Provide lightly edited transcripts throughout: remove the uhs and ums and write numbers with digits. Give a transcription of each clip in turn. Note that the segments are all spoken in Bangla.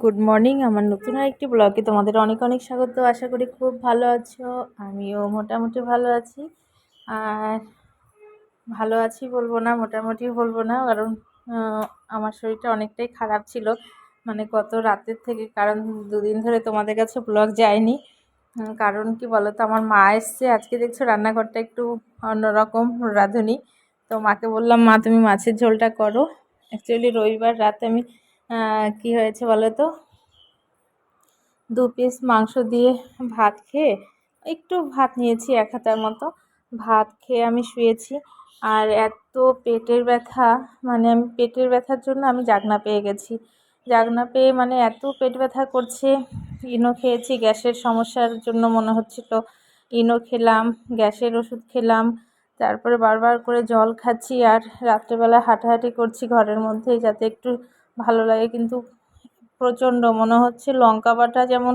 Good morning. আমার নতুন আরেকটি ব্লগে তোমাদের অনেক অনেক স্বাগত। আশা করি খুব ভালো আছো। আমিও মোটামুটি ভালো আছি। আর ভালো আছি বলবো না, মোটামুটি বলবো না, কারণ আমার শরীরটা অনেকটাই খারাপ ছিল, মানে গত রাতের থেকে। কারণ দুদিন ধরে তোমাদের কাছে ব্লগ যায়নি। কারণ কি বলো তো, আমার মা এসছে আজকে, দেখছো রান্নাঘরটা একটু অন্যরকম রাঁধুনি। তো মাকে বললাম, মা তুমি মাছের ঝোলটা করো। অ্যাকচুয়ালি রবিবার রাতে আমি কি হয়েছে বলো তো, 2 পিস মাংস দিয়ে ভাত খেয়ে, একটু ভাত নিয়েছি 1 হাতার মতো, ভাত খেয়ে আমি শুয়েছি। আর এত পেটের ব্যথা, মানে আমি পেটের ব্যথার জন্য আমি জাগনা পেয়ে গেছি। জাগনা পেয়ে মানে এত পেট ব্যথা করছে। ইনো খেয়েছি, গ্যাসের সমস্যার জন্য মনে হচ্ছিল। ইনো খেলাম, গ্যাসের ওষুধ খেলাম, তারপরে বারবার করে জল খাচ্ছি, আর রাত্রেবেলা হাঁটাহাঁটি করছি ঘরের মধ্যেই যাতে একটু ভালো লাগে। কিন্তু প্রচণ্ড মনে হচ্ছে লঙ্কা বাটা যেমন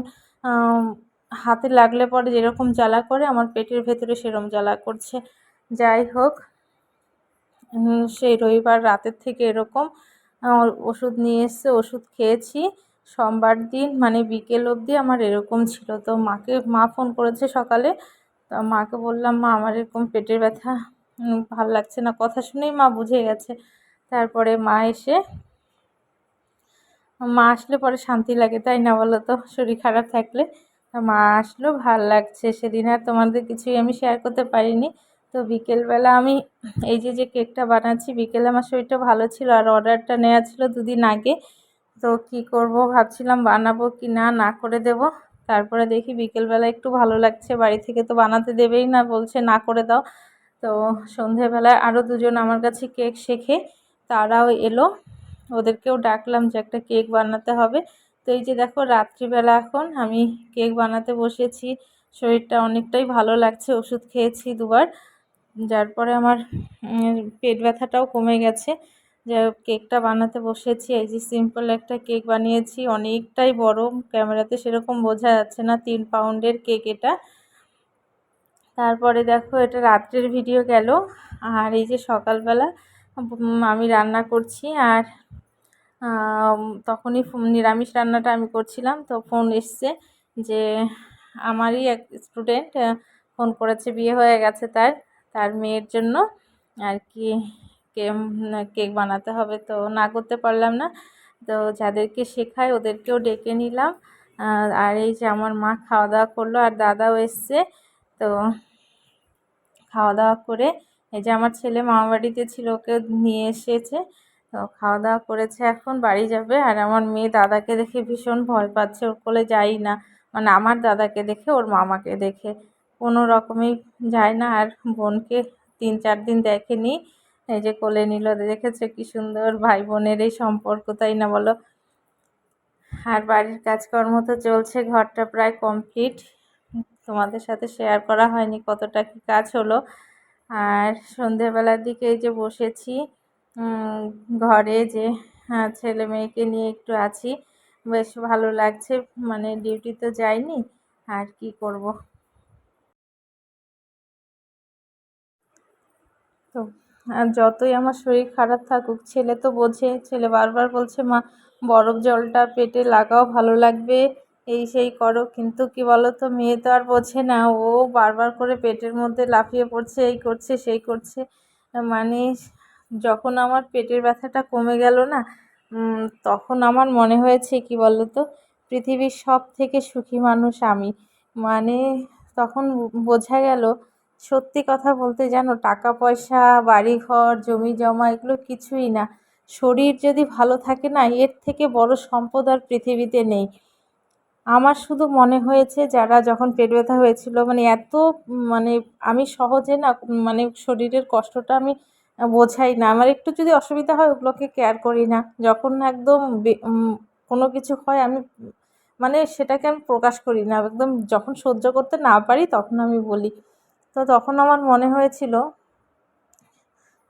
হাতে লাগলে পরে যেরকম জ্বালা করে, আমার পেটের ভেতরে সেরকম জ্বালা করছে। যাই হোক, সেই রবিবার রাতের থেকে এরকম ওষুধ নিয়ে এসছে, ওষুধ খেয়েছি। সোমবার দিন মানে বিকেল অবধি আমার এরকম ছিল। তো মা ফোন করেছে সকালে। তো মাকে বললাম, মা আমার এরকম পেটের ব্যথা, ভাল লাগছে না। কথা শুনেই মা বুঝে গেছে। তারপরে মা আসলে পরে শান্তি লাগে, তাই না বলো তো, শরীর খারাপ থাকলে। মা আসলো, ভাল লাগছে। সেদিন আর তোমাদের কিছুই আমি শেয়ার করতে পারিনি। তো বিকেলবেলা আমি এই যে কেকটা বানাচ্ছি, বিকেলে আমার শরীরটা ভালো ছিল, আর অর্ডারটা নেওয়া ছিল 2 দিন আগে। তো কি করব ভাবছিলাম, বানাবো কি না, না করে দেব। তারপরে দেখি বিকেলবেলা একটু ভালো লাগছে, বাড়ি থেকে তো বানাতে দেবেই না, বলছে না করে দাও। তো সন্ধেবেলায় আরও 2জন আমার কাছে কেক শেখে, তারাও এলো। ওদেরকেও ডাকলাম যে একটা কেক বানাতে হবে। তো এই যে দেখো, রাত্রিবেলা এখন আমি কেক বানাতে বসেছি। শরীরটা অনেকটাই ভালো লাগছে, ওষুধ খেয়েছি 2বার, যার পরে আমার পেট ব্যথাটাও কমে গেছে। যাই হোক, কেকটা বানাতে বসেছি। এই যে সিম্পল একটা কেক বানিয়েছি, অনেকটাই বড়, ক্যামেরাতে সেরকম বোঝা যাচ্ছে না। 3 পাউন্ডের কেক এটা। তারপরে দেখো, এটা রাত্রের ভিডিও গেল। আর এই যে সকালবেলা আমি রান্না করছি, আর তখনই নিরামিষ রান্নাটা আমি করছিলাম। তো ফোন এসছে যে আমারই এক স্টুডেন্ট ফোন করেছে, বিয়ে হয়ে গেছে তার, তার মেয়ের জন্য আর কি কেক বানাতে হবে। তো না করতে পারলাম না। তো যাদেরকে শেখায় ওদেরকেও ডেকে নিলাম। আর এই যে আমার মা খাওয়া দাওয়া করলো, আর দাদাও এসছে। তো খাওয়া দাওয়া করে, এই যে আমার ছেলে মামাবাড়িতে ছিল, ওকে নিয়ে এসেছে। তো খাওয়া দাওয়া করেছে, এখন বাড়ি যাবে। আর আমার মেয়ে দাদাকে দেখে ভীষণ ভয় পাচ্ছে, ওর কোলে যাই না, মানে আমার দাদাকে দেখে, ওর মামাকে দেখে কোনো রকমেই যায় না। আর বোনকে 3-4 দিন দেখেনি, এই যে কোলে নিল। দেখেছে কি সুন্দর ভাই বোনের এই সম্পর্ক, তাই না বলো। আর বাড়ির কাজকর্ম তো চলছে, ঘরটা প্রায় কমপ্লিট। তোমাদের সাথে শেয়ার করা হয়নি কতটা কি কাজ হলো। আর সন্ধেবেলার দিকে এই যে বসেছি ঘরে, যে ছেলে মেয়েকে নিয়ে একটু আছি, বেশ ভালো লাগছে। মানে ডিউটি তো যাইনি, আর কি করব। তো আর যতই আমার শরীর খারাপ থাকুক, ছেলে তো বোঝে। ছেলে বারবার বলছে, মা বরফ জলটা পেটে লাগাও, ভালো লাগবে, এই সেই করো। কিন্তু কি বলো তো, মেয়ে তো আর বোঝে না। ও বারবার করে পেটের মধ্যে লাফিয়ে পড়ছে, এই করছে সেই করছে। মানে যখন আমার পেটের ব্যথাটা কমে গেল না, তখন আমার মনে হয়েছে কি বলো তো, পৃথিবীর সব থেকে সুখী মানুষ আমি। মানে তখন বোঝা গেল, সত্যি কথা বলতে জানো, টাকা পয়সা, বাড়ি ঘর, জমি জমা, এগুলো কিছুই না। শরীর যদি ভালো থাকে না, এর থেকে বড় সম্পদ আর পৃথিবীতে নেই। আমার শুধু মনে হয়েছে, যারা যখন পেট ব্যথা হয়েছিল, মানে এত মানে আমি সহজে না, মানে শরীরের কষ্টটা আমি বোঝাই না। আমার একটু যদি অসুবিধা হয়, ওগুলোকে কেয়ার করি না। যখন একদম কোনো কিছু হয়, আমি মানে সেটাকে আমি প্রকাশ করি না। একদম যখন সহ্য করতে না পারি, তখন আমি বলি। তো তখন আমার মনে হয়েছিল,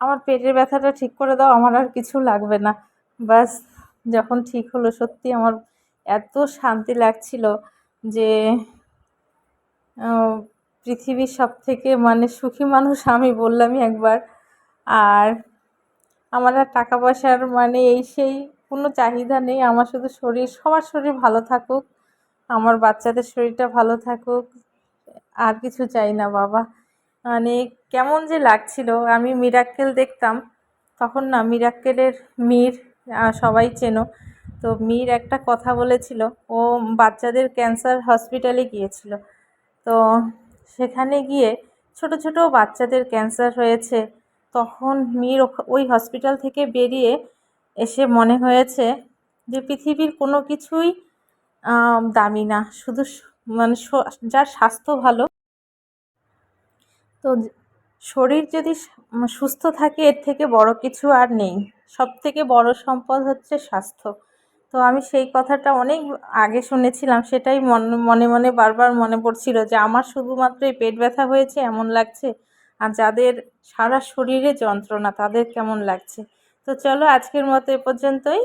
আমার পেটের ব্যথাটা ঠিক করে দাও, আমার আর কিছু লাগবে না। বাস, যখন ঠিক হলো, সত্যি আমার এত শান্তি লাগছিল যে পৃথিবীর সবথেকে মানে সুখী মানুষ আমি বললামই একবার। আর আমার আর টাকা পয়সার মানে এই সেই কোনো চাহিদা নেই, আমার শুধু সবার শরীর ভালো থাকুক, আমার বাচ্চাদের শরীরটা ভালো থাকুক, আর কিছু চাই না বাবা। মানে কেমন যে লাগছিল, আমি মিরাক্কেল দেখতাম তখন না, মিরাক্কেলের মীর, সবাই চেনো তো, মীর একটা কথা বলেছিল, ও বাচ্চাদের ক্যান্সার হসপিটালে গিয়েছিল, তো সেখানে গিয়ে ছোট ছোট বাচ্চাদের ক্যান্সার হয়েছে, তখন মীর ওই হসপিটাল থেকে বেরিয়ে এসে মনে হয়েছে যে পৃথিবীর কোনো কিছুই দামি না, শুধু মানে যার স্বাস্থ্য ভালো, তো শরীর যদি সুস্থ থাকে এর থেকে বড় কিছু আর নেই, সবথেকে বড় সম্পদ হচ্ছে স্বাস্থ্য। তো আমি সেই কথাটা অনেক আগে শুনেছিলাম, সেটাই মনে মনে বারবার মনে পড়ছিল যে আমার শুধুমাত্র এই পেট ব্যথা হয়েছে এমন লাগছে, আর যাদের সারা শরীরে যন্ত্রণা তাদের কেমন লাগছে। তো চলো আজকের মতো এ পর্যন্তই।